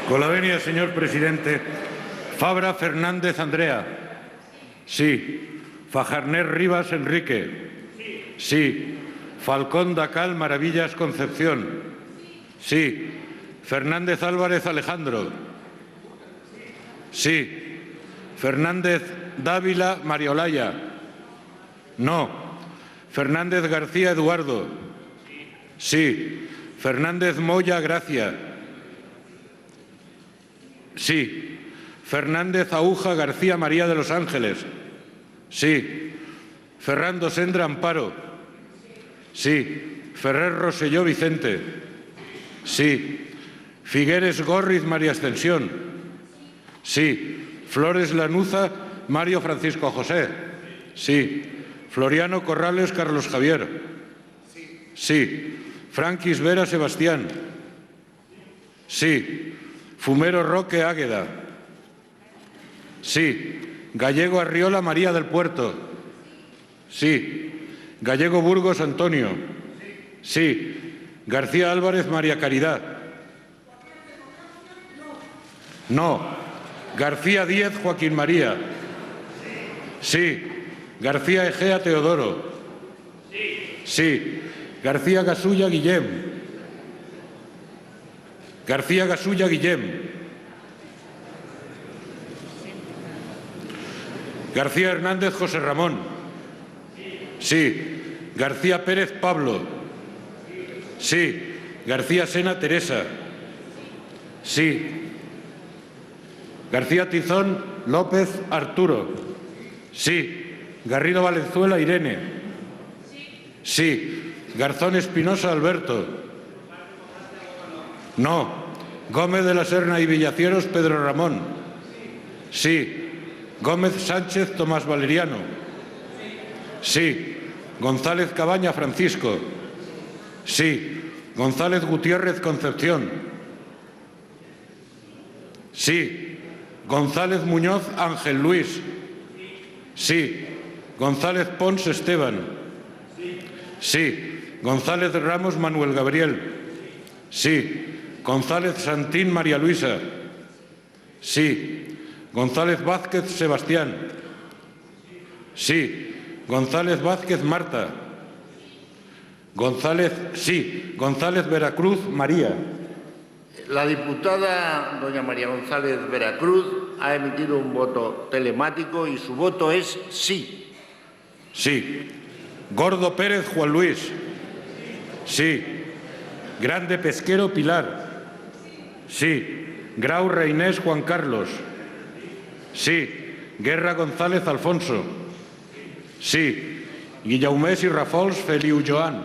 Con la venia, señor presidente. Fabra Fernández Andrea. Sí. Fajarnés Rivas Enrique. Sí. Falcón Dacal Maravillas Concepción. Sí. Fernández Álvarez Alejandro. Sí. Fernández Dávila Mariolaya. No. Fernández García Eduardo. Sí. Fernández Moya Gracia. Sí. Fernández Aúja García María de los Ángeles. Sí. Ferrando Sendra Amparo. Sí. Ferrer Rosselló Vicente. Sí. Figueres Gorriz María Ascensión. Sí. Flores Lanuza Mario Francisco José. Sí. Floriano Corrales Carlos Javier. Sí. Franquis Vera Sebastián. Sí. Fumero Roque Águeda. Sí. Gallego Arriola María del Puerto. Sí. Gallego Burgos Antonio. Sí. García Álvarez María Caridad. No. García Díez Joaquín María. Sí. García Egea Teodoro. Sí. García Gasulla Guillem. García Gasulla Guillem. García Hernández José Ramón. Sí. García Pérez Pablo. Sí. García Sena Teresa. Sí. García Tizón López Arturo. Sí. Garrido Valenzuela Irene. Sí. Garzón Espinosa Alberto. No. Gómez de la Serna y Villacieros Pedro Ramón. Sí. Gómez Sánchez Tomás Valeriano. Sí. González Cabaña Francisco. Sí. González Gutiérrez Concepción. Sí. González Muñoz Ángel Luis. Sí. González Pons Esteban. Sí. González Ramos Manuel Gabriel. Sí. González Santín María Luisa. Sí. González Vázquez Sebastián. Sí. González Vázquez Marta. González Veracruz María. La diputada doña María González Veracruz ha emitido un voto telemático y su voto es sí. Sí. Gordo Pérez Juan Luis. Sí. Grande Pesquero Pilar. Sí. Grau Reinés Juan Carlos. Sí. Guerra González Alfonso. Sí. Guillaumés y Rafols Feliu Joan.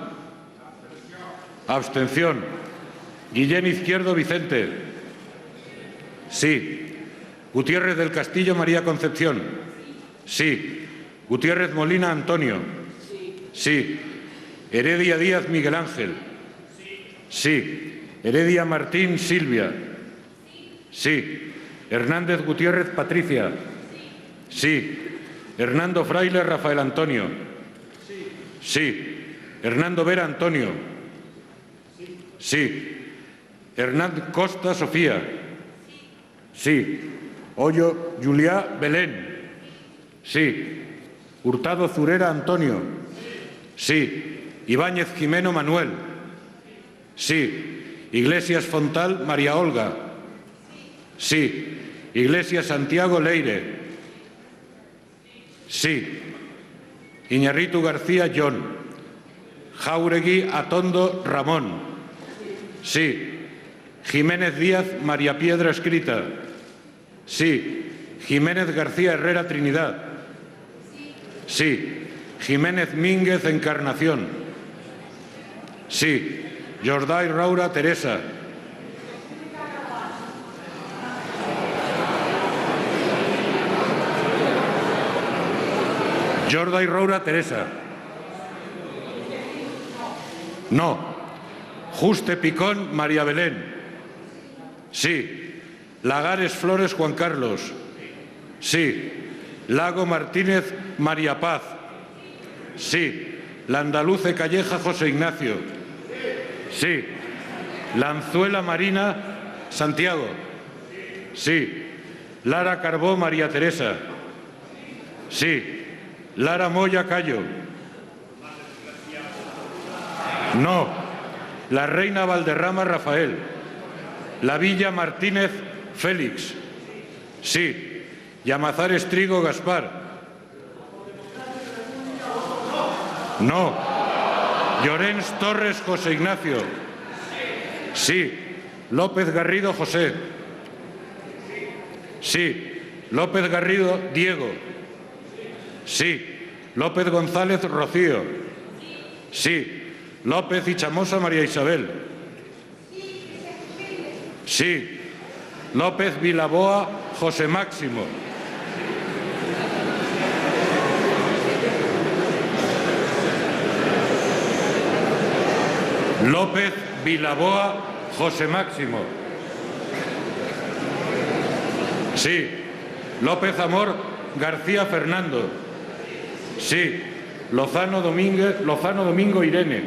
Abstención. Guillén Izquierdo Vicente. Sí. Gutiérrez del Castillo María Concepción. Sí. Gutiérrez Molina Antonio. Sí. Heredia Díaz Miguel Ángel. Sí. Heredia Martín Silvia. Sí. Hernández Gutiérrez Patricia. Sí. Hernando Fraile Rafael Antonio. Sí. Hernando Vera Antonio. Sí. Hernán Costa Sofía. Sí. Hoyo Juliá Belén. Sí. Hurtado Zurera Antonio. Sí. Ibáñez Jimeno Manuel. Sí. Iglesias Fontal María Olga. Sí. Iglesias Santiago Leire. Sí. Iñarritu García John. Jáuregui Atondo Ramón. Sí. Jiménez Díaz María Piedra Escrita. Sí. Jiménez García Herrera Trinidad. Sí. Jiménez Mínguez Encarnación. Sí. Jorday Raura Teresa. Jorday Raura Teresa. No. Juste Picón María Belén. Sí. Lagares Flores Juan Carlos. Sí. Lago Martínez María Paz. Sí. Landaluce Calleja José Ignacio. Sí. Lanzuela Marina Santiago. Sí. Lara Carbó María Teresa. Sí. Lara Moya Cayo. No. La Reina Valderrama Rafael. La Villa Martínez Félix. Sí. Llamazares Trigo Gaspar. No. Llorens Torres José Ignacio. Sí. López Garrido José. Sí. López Garrido Diego. Sí. López González Rocío. Sí. López y Chamosa María Isabel. Sí. López Vilaboa José Máximo. López Vilaboa José Máximo. Sí. López Amor García Fernando. Sí. Lozano Domingo Irene.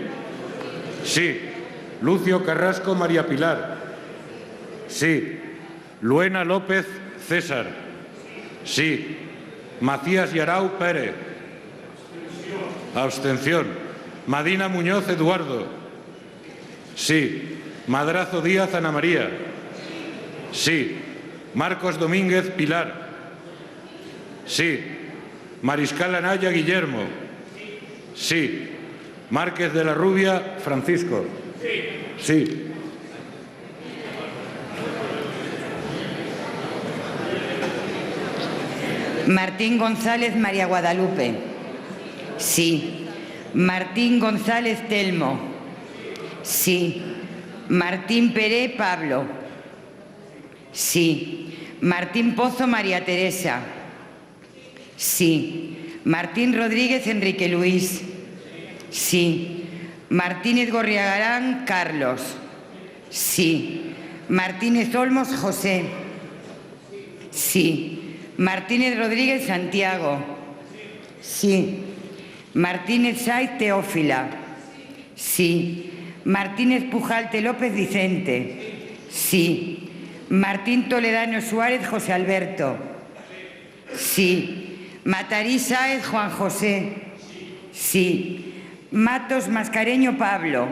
Sí. Lucio Carrasco María Pilar. Sí. Luena López César. Sí. Macías Yarau Pérez. Abstención. Madina Muñoz Eduardo. Sí. Madrazo Díaz Ana María. Sí. Marcos Domínguez Pilar. Sí. Mariscal Anaya Guillermo. Sí. Márquez de la Rubia Francisco. Sí. Martín González María Guadalupe. Sí. Martín González Telmo. Sí. Martín Peré Pablo. Sí. Martín Pozo María Teresa. Sí. Martín Rodríguez Enrique Luis. Sí. Martínez Gorriagarán Carlos. Sí. Martínez Olmos José. Sí. Martínez Rodríguez Santiago. Sí. Martínez Saiz Teófila. Sí. Martínez Pujalte López Vicente. Sí. Martín Toledano Suárez José Alberto. Sí. Matarí Sáez Juan José. Sí. Matos Mascareño Pablo.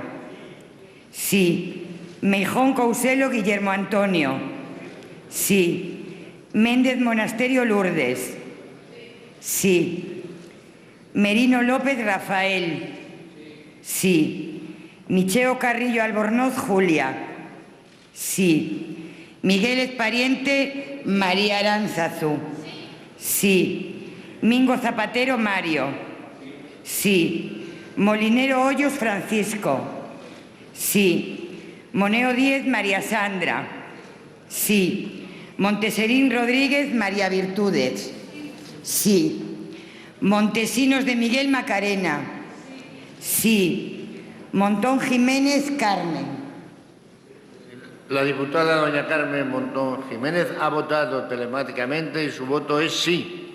Sí. Meijón Couselo Guillermo Antonio. Sí. Méndez Monasterio Lourdes. Sí. Merino López Rafael. Sí. Micheo Carrillo Albornoz Julia. Sí. Miguel Espariente María Aránzazu. Sí. Mingo Zapatero Mario. Sí. Molinero Hoyos Francisco. Sí. Moneo Díez María Sandra. Sí. Monteserín Rodríguez María Virtudes. Sí. Montesinos de Miguel Macarena. Sí. Montón Jiménez Carmen. La diputada doña Carmen Montón Jiménez ha votado telemáticamente y su voto es sí.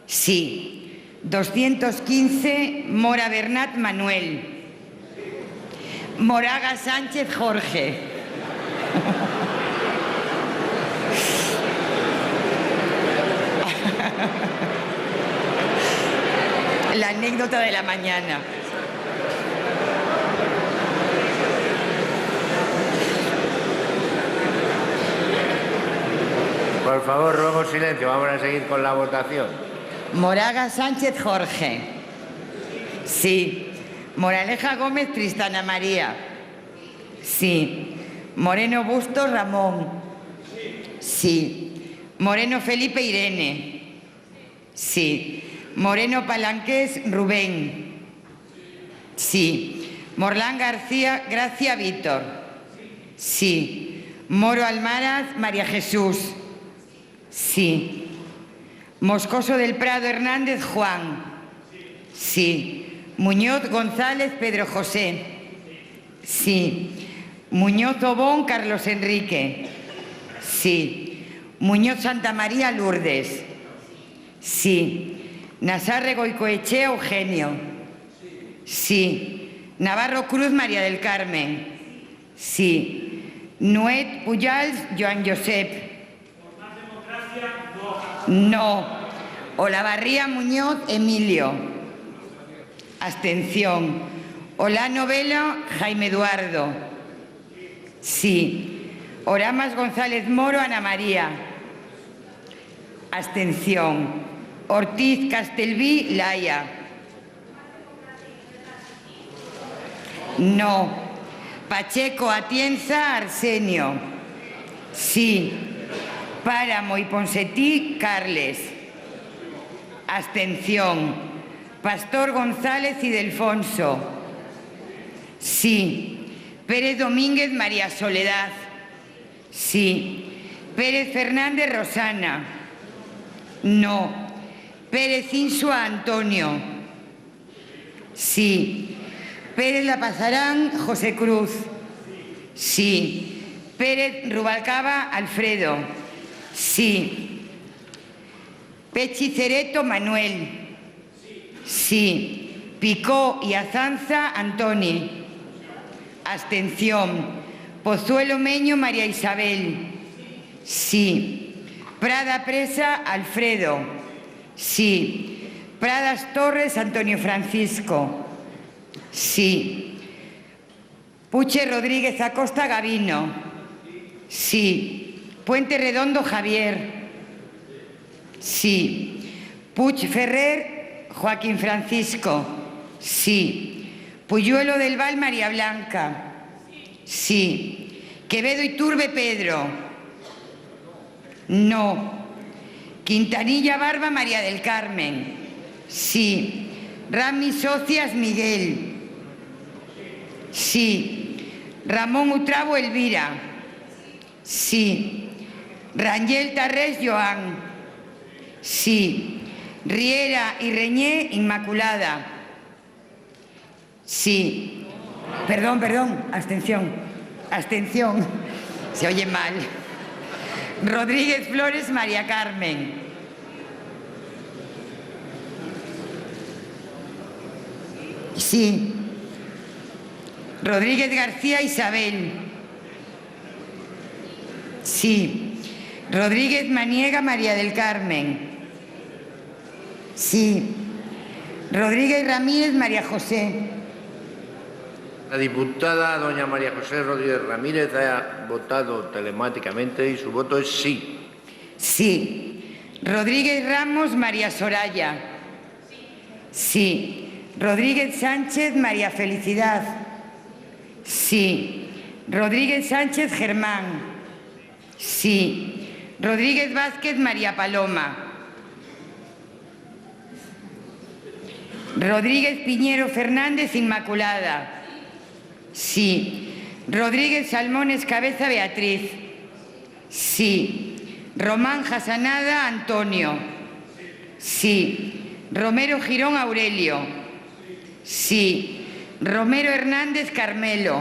Sí. 215 Mora Bernat Manuel. Moraga Sánchez Jorge. La anécdota de la mañana. Por favor, ruego silencio. Vamos a seguir con la votación. Moraga Sánchez Jorge. Sí. Moraleja Gómez Tristana María. Sí. Moreno Bustos Ramón. Sí. Moreno Felipe Irene. Sí. Moreno Palanqués Rubén. Sí. Morlán García Gracia Víctor. Sí. Moro Almaraz María Jesús. Sí. Moscoso del Prado Hernández Juan. Sí. Muñoz González Pedro José. Sí. Muñoz Obón Carlos Enrique. Sí. Muñoz Santa María Lourdes. Sí. Nazarre Goicoechea Eugenio. Sí. Navarro Cruz María del Carmen. Sí. Nuet Pujals Joan Josep. No. Olavarría Muñoz Emilio. Abstención. Olano Vela Jaime Eduardo. Sí. Oramas González Moro Ana María. Abstención. Ortiz Castelví Laia. No. Pacheco Atienza Arsenio. Sí. Páramo y Ponsetí Carles. Abstención. Pastor González y Delfonso. Sí. Pérez Domínguez María Soledad. Sí. Pérez Fernández Rosana. No. Pérez Insua Antonio. Sí. Pérez La Pazarán José Cruz. Sí. Pérez Rubalcaba Alfredo. Sí. Pechi Cereto Manuel. Sí. Picó y Azanza Antoni. Abstención. Pozuelo Meño María Isabel. Sí. Prada Presa Alfredo. Sí. Pradas Torres Antonio Francisco. Sí. Puche Rodríguez Acosta Gavino. Sí. Puente Redondo Javier. Sí. Puig Ferrer Joaquín Francisco. Sí. Puyuelo del Val María Blanca. Sí. Quevedo Iturbe Pedro. No. Quintanilla Barba María del Carmen. Sí. Rami Socias Miguel. Sí. Ramón Utravo Elvira. Sí. Rangel Tarrés Joan. Sí. Riera y Reñé Inmaculada. Sí. Perdón. Abstención. Se oye mal. Rodríguez Flores María Carmen. Sí. Rodríguez García Isabel. Sí. Rodríguez Maniega María del Carmen. Sí. Rodríguez Ramírez María José. La diputada doña María José Rodríguez Ramírez ha votado telemáticamente y su voto es sí. Sí. Rodríguez Ramos María Soraya. Sí. Rodríguez Sánchez María Felicidad. Sí. Rodríguez Sánchez Germán. Sí. Rodríguez Vázquez María Paloma. Rodríguez Piñero Fernández Inmaculada. Sí. Rodríguez Salmones Cabeza Beatriz. Sí. Román Jasanada Antonio. Sí. Romero Girón Aurelio. Sí. Romero Hernández Carmelo.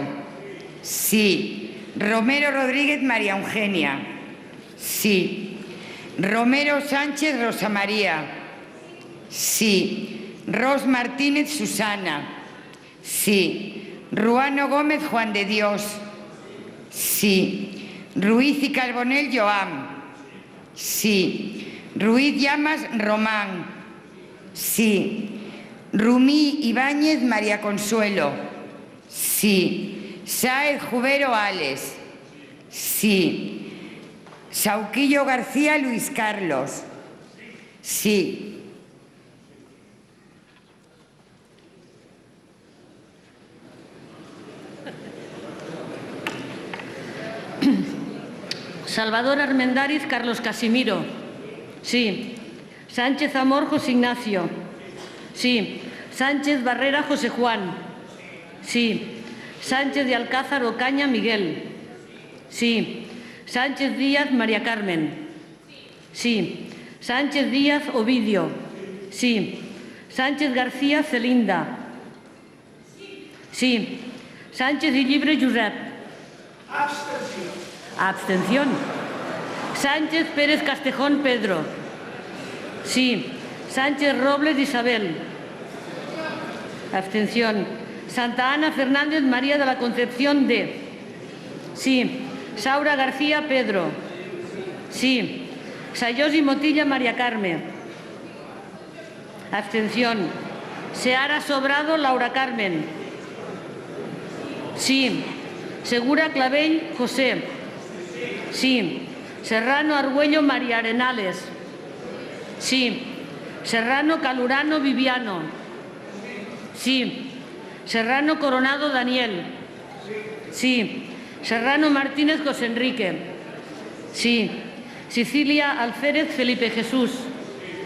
Sí. Romero Rodríguez María Eugenia. Sí. Romero Sánchez Rosa María. Sí. Ros Martínez Susana. Sí. Ruano Gómez Juan de Dios. Sí. Ruiz y Carbonell Joan. Sí. Ruiz Llamas Román. Sí. Rumí Ibáñez María Consuelo. Sí. Sáez Jubero Ales. Sí. Sauquillo García Luis Carlos. Sí. Salvador Armendáriz Carlos Casimiro. Sí. Sánchez Amor José Ignacio. Sí. Sánchez Barrera José Juan. Sí. Sánchez de Alcázar Ocaña Miguel. Sí. Sánchez Díaz María Carmen. Sí. Sánchez Díaz Ovidio. Sí. Sánchez García Celinda. Sí. Sánchez y Libre Josep. Abstención. Sánchez Pérez Castejón Pedro. Sí. Sánchez Robles Isabel. Abstención. Santa Ana Fernández María de la Concepción D. Sí. Saura García Pedro. Sí. Sayós y Motilla María Carmen. Abstención. Seara Sobrado Laura Carmen. Sí. Segura Clavell José. Sí. Serrano Argüello María Arenales. Sí. Serrano Calurano Viviano. Sí. Serrano Coronado Daniel. Sí. Serrano Martínez José Enrique. Sí. Sicilia Alférez Felipe Jesús.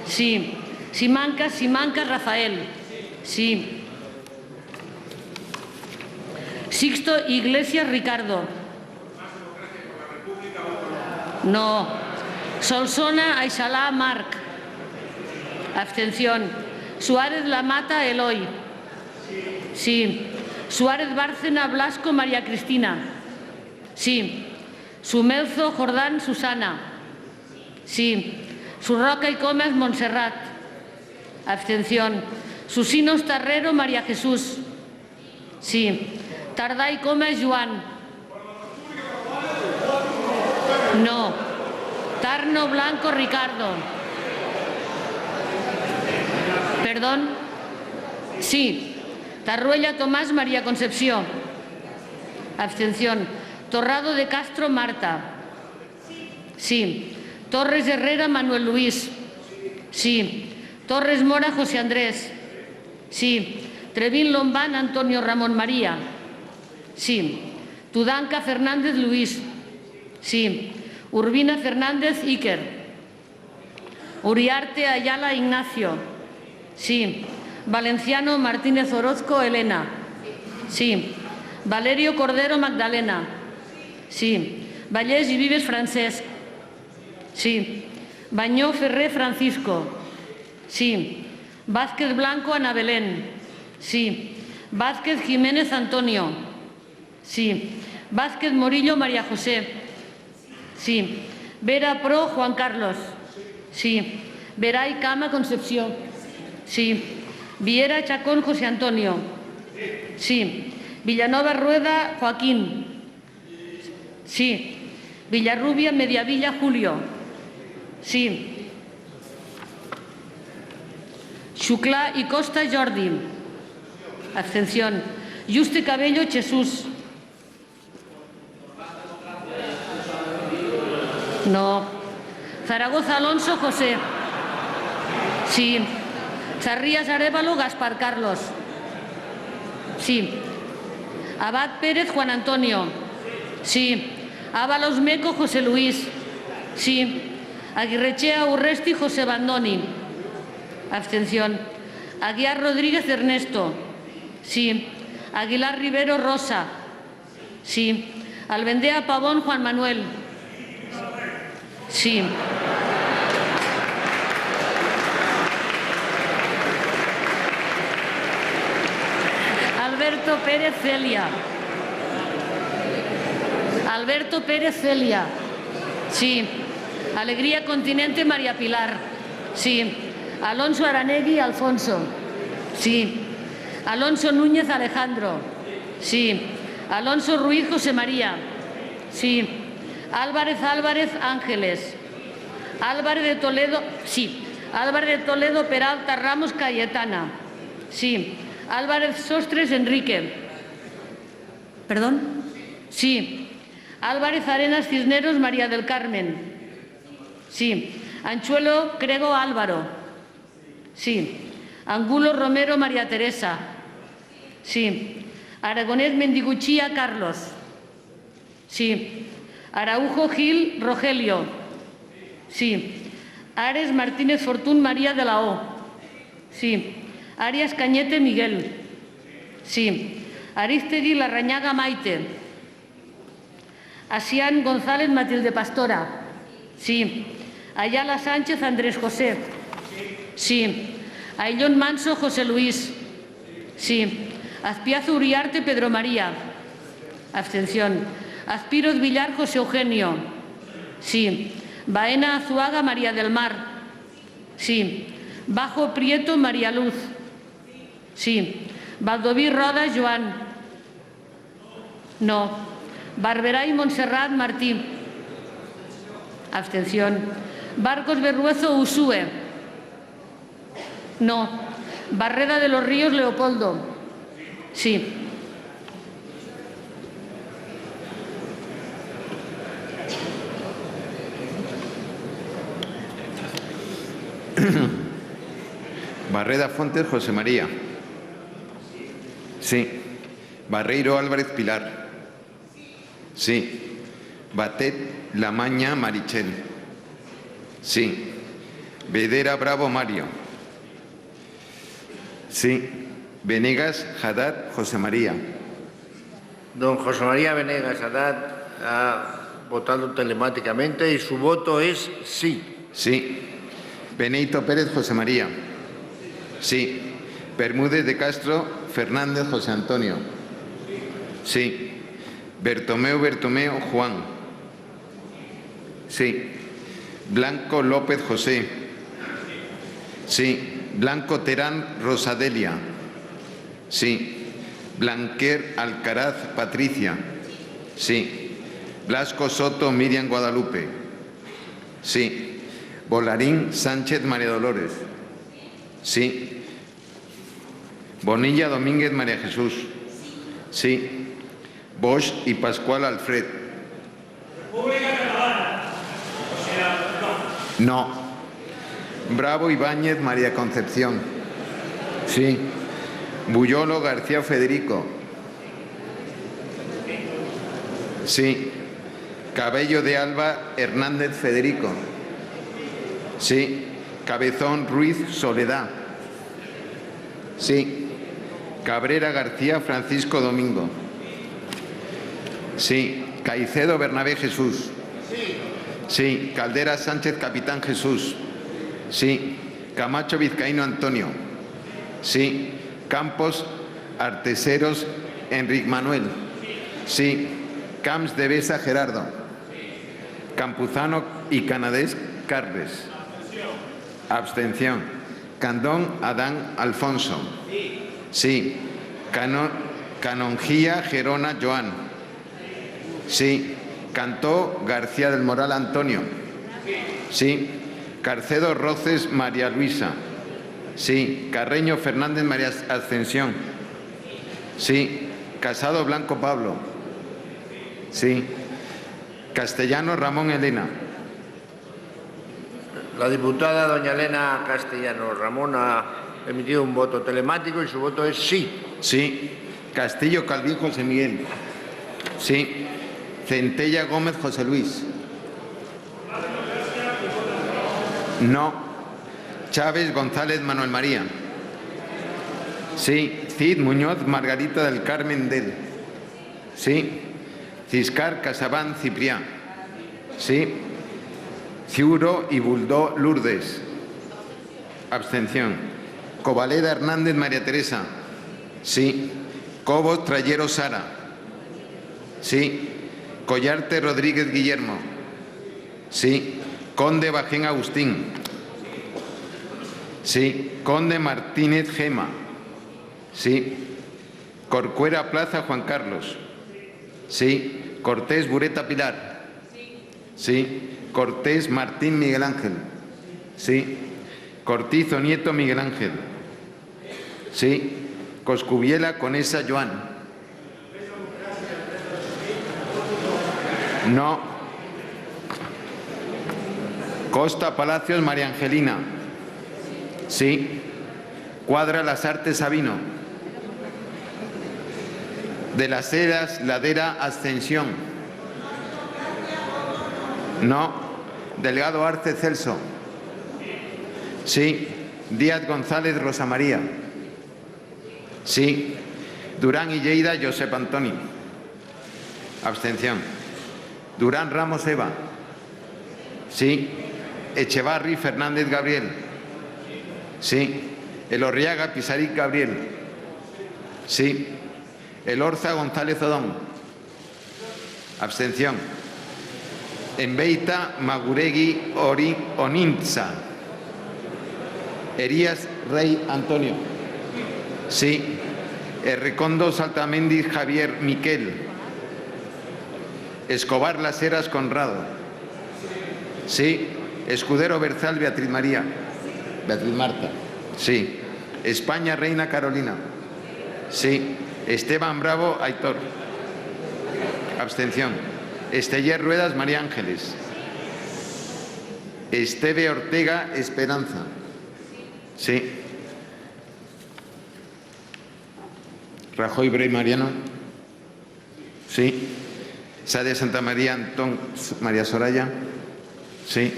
Sí. Simancas Rafael. Sí. Sixto Iglesias Ricardo. No. Solsona Aixalá Marc. Abstención. Suárez Lamata Eloy. Sí. Suárez Bárcena Blasco María Cristina. Sí. Sumelzo Jordán Susana. Sí. Surroca y Comas Montserrat. Abstención. Susinos Tarrero María Jesús. Sí. Tarday Comas Joan. No. Tarno Blanco Ricardo. Perdón. Sí. Tarruella Tomás María Concepción. Abstención. Torrado de Castro Marta. Sí. Torres Herrera Manuel Luis. Sí. Torres Mora José Andrés. Sí. Trevín Lombán Antonio Ramón María. Sí. Tudanca Fernández Luis. Sí. Urbina Fernández Iker. Uriarte Ayala Ignacio. Sí. Valenciano Martínez Orozco Elena. Sí. Valerio Cordero Magdalena. Sí. Vallès y Vives Francesc. Sí. Bañó Ferrer Francisco. Sí. Vázquez Blanco Ana Belén. Sí. Vázquez Jiménez Antonio. Sí. Vázquez Morillo María José. Sí. Vera Pro Juan Carlos. Sí. Veray Cama Concepción. Sí. Viera Chacón José Antonio. Sí. Villanova Rueda Joaquín. Sí. Villarrubia Mediavilla Julio. Sí. Xuclà y Costa Jordi. Abstención. Juste Cabello Jesús. No. Zaragoza Alonso José. Sí. Sarrías Arévalo Gaspar Carlos. Sí. Abad Pérez Juan Antonio. Sí. Ábalos Meco José Luis. Sí. Aguirrechea Urresti José Bandoni. Abstención. Aguiar Rodríguez Ernesto. Sí. Aguilar Rivero Rosa. Sí. Albendea Pavón Juan Manuel. Sí. Alberto Pérez Celia. Alberto Pérez Celia. Sí. Alegría Continente María Pilar. Sí. Alonso Aranegui Alfonso. Sí. Alonso Núñez Alejandro. Sí. Alonso Ruiz José María. Sí. Álvarez Ángeles. Álvarez de Toledo. Sí. Álvarez de Toledo Peralta Ramos Cayetana. Sí. Álvarez Sostres Enrique. ¿Perdón? Sí. Álvarez Arenas Cisneros María del Carmen. Sí. Anchuelo Crego Álvaro. Sí. Angulo Romero María Teresa. Sí. Aragonés Mendiguchía Carlos. Sí. Araujo Gil Rogelio. Sí. Ares Martínez Fortún María de la O. Sí. Arias Cañete Miguel. Sí. Arístegui Larrañaga Maite. Asián González Matilde Pastora. Sí. Ayala Sánchez Andrés José. Sí. Aillón Manso José Luis. Sí. Azpiazu Uriarte Pedro María. Abstención. Azpiroz Villar José Eugenio. Sí. Baena Azuaga María del Mar. Sí. Bajo Prieto María Luz. Sí. Valdoví Roda Joan. No. Barberá y Montserrat Martí. Abstención. Barcos Berruezo Usue. No. Barreda de los Ríos Leopoldo. Sí. Barreda Fontes José María. Sí. Barreiro Álvarez Pilar. Sí. Batet Lamaña Marichel. Sí. Vedera Bravo Mario. Sí. Venegas Haddad José María. Don José María Venegas Haddad ha votado telemáticamente y su voto es sí. Sí. Benito Pérez José María. Sí. Bermúdez de Castro Fernández José Antonio. Sí. Bertomeu Juan. Sí. Blanco López José. Sí. Blanco Terán Rosadelia. Sí. Blanquer Alcaraz Patricia. Sí. Blasco Soto Miriam Guadalupe. Sí. Bolarín Sánchez María Dolores. Sí. Bonilla Domínguez María Jesús. Sí. Bosch y Pascual Alfred. No. Bravo Ibáñez María Concepción. Sí. Bullolo García Federico. Sí. Cabello de Alba Hernández Federico. Sí. Cabezón Ruiz Soledad. Sí. Cabrera García Francisco Domingo. Sí. Caicedo Bernabé Jesús. Sí. Caldera Sánchez Capitán Jesús. Sí. Camacho Vizcaíno Antonio. Sí. Campos Arteseros Enric Manuel. Sí. Camps de Besa Gerardo. Campuzano y Canadés Carles. Abstención. Candón Adán Alfonso. Sí. Canonjía Gerona Joan. Sí. Cantó García del Moral Antonio. Sí. Carcedo Roces María Luisa. Sí. Carreño Fernández María Ascensión. Sí. Casado Blanco Pablo. Sí. Castellano Ramón Elena. La diputada doña Elena Castellano Ramón ha emitido un voto telemático y su voto es sí. Sí. Castillo Calvín José Miguel. Sí. Centella Gómez José Luis. No. Chávez González Manuel María. Sí. Cid Muñoz Margarita del Carmen del. Sí. Ciscar Casabán Ciprián. Sí. Ciuro y Buldó Lourdes. Abstención. Covaleda Hernández María Teresa. Sí. Cobos Trayero Sara. Sí. Collarte Rodríguez Guillermo. Sí. Conde Bajén Agustín. Sí. Conde Martínez Gema. Sí. Corcuera Plaza Juan Carlos. Sí. Cortés Bureta Pilar. Sí. Cortés Martín Miguel Ángel. Sí. Cortizo Nieto Miguel Ángel. Sí. Coscubiela Conesa Joan. No. Costa Palacios María Angelina. Sí. Cuadra Las Artes Sabino. De las Heras Ladera Ascensión. No. Delgado Arce Celso. Sí. Díaz González Rosa María. Sí. Durán y Lleida Josep Antoni. Abstención. Durán Ramos Eva. Sí. Echevarri Fernández Gabriel. Sí. Elorriaga Pisaric Gabriel. Sí. Elorza González Odón. Abstención. Enbeita Maguregui Onintza. Herías Rey Antonio. Sí. Errecondo Saltamendi Javier Miquel. Escobar Las Heras Conrado. Sí. Escudero Berzal Beatriz María. Beatriz Marta. Sí. España Reina Carolina. Sí. Esteban Bravo Aitor. Abstención. Esteller Ruedas María Ángeles. Esteve Ortega Esperanza. Sí. Rajoy Brey Mariano. Sí. Sadia Santa María Antón María Soraya. Sí.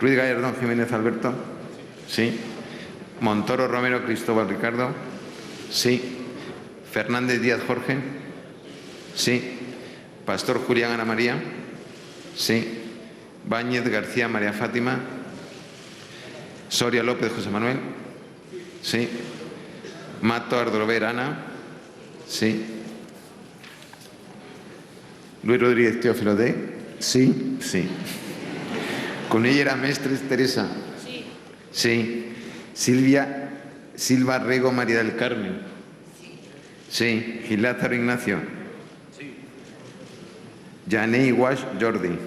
Ruiz Gallardón Jiménez Alberto. Sí. Montoro Romero Cristóbal Ricardo. Sí. Fernández Díaz Jorge. Sí. Pastor Julián Ana María. Sí. Báñez García María Fátima. Soria López José Manuel. Sí. Mato Ardrover Ana. Sí. Luis Rodríguez Teófilo D. Sí. Sí. Cunillera Mestres Teresa. Sí. Sí. Silva Rego María del Carmen. Sí. Gil Lázaro Ignacio. Sí. Janey Wash Jordi.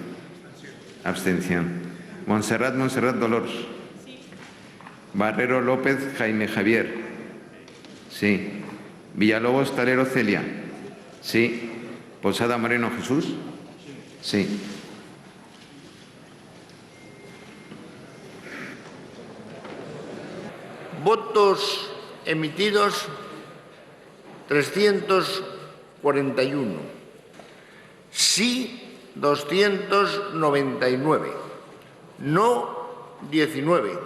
Abstención. Montserrat Dolors. Sí. Barrero López Jaime Javier. Sí. Villalobos Talero Celia. Sí. Posada Moreno Jesús. Sí. Votos emitidos 341. Sí 299. No 19.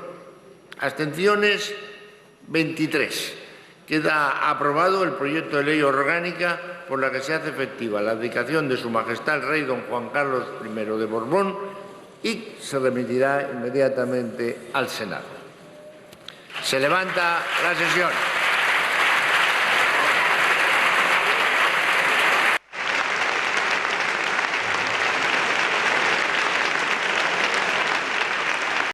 Abstenciones 23. Queda aprobado el proyecto de ley orgánica por la que se hace efectiva la abdicación de Su Majestad el Rey don Juan Carlos I de Borbón y se remitirá inmediatamente al Senado. Se levanta la sesión.